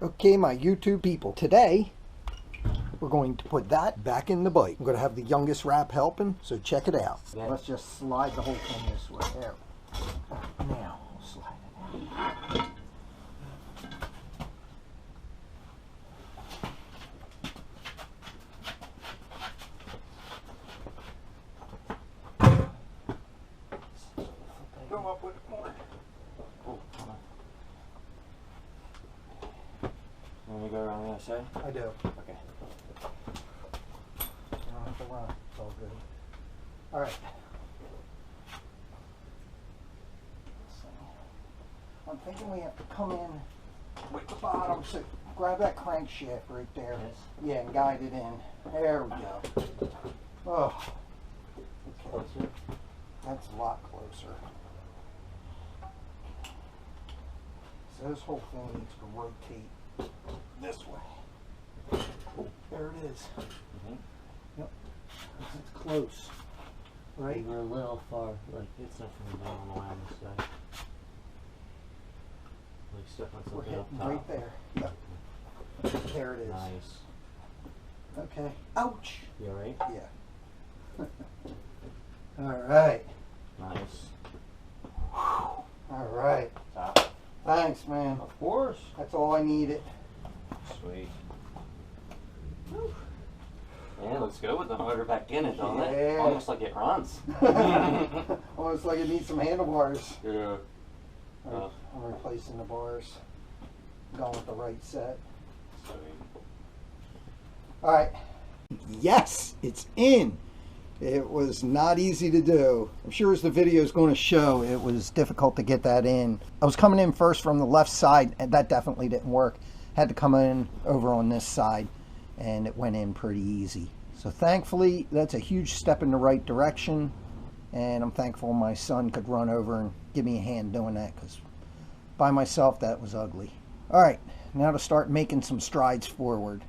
Okay, my YouTube people, today we're going to put that back in the bike. I'm going to have the youngest rap helping, so check it out. Yeah. Let's just slide the whole thing this way. There. Now, we'll slide it out. Come up with more. Oh, hold on. You want me to go around the other side? I do. Okay. You don't have to run. It's all good. All right. I'm thinking we have to come in with the bottom, so grab that crankshaft right there. Yes. Yeah, and guide it in. There we go. Oh, okay. Closer. That's a lot closer. So this whole thing needs to rotate this way. There it is. Yep. It's close. Right? We're a little far, like it's not going to be on the line this side. Like step on We're something up hitting top. right there. Yep. There it is. Nice. Okay. Ouch. You alright? Yeah. All right. Nice. All right. Top. Thanks, man. Of course. That's all I needed. Sweet. Whew. Yeah, it looks good with the motor back in it, don't Yeah. it? Almost like it runs. Almost like it needs some handlebars. Yeah. I'm replacing the bars. Going with the right set. Sweet. All right. Yes, it's in. It was not easy to do. I'm sure as the video is going to show, it was difficult to get that in. I was coming in first from the left side, and that definitely didn't work. Had to come in over on this side, and it went in pretty easy. So thankfully, that's a huge step in the right direction, and I'm thankful my son could run over and give me a hand doing that, because by myself, that was ugly. All right, now to start making some strides forward.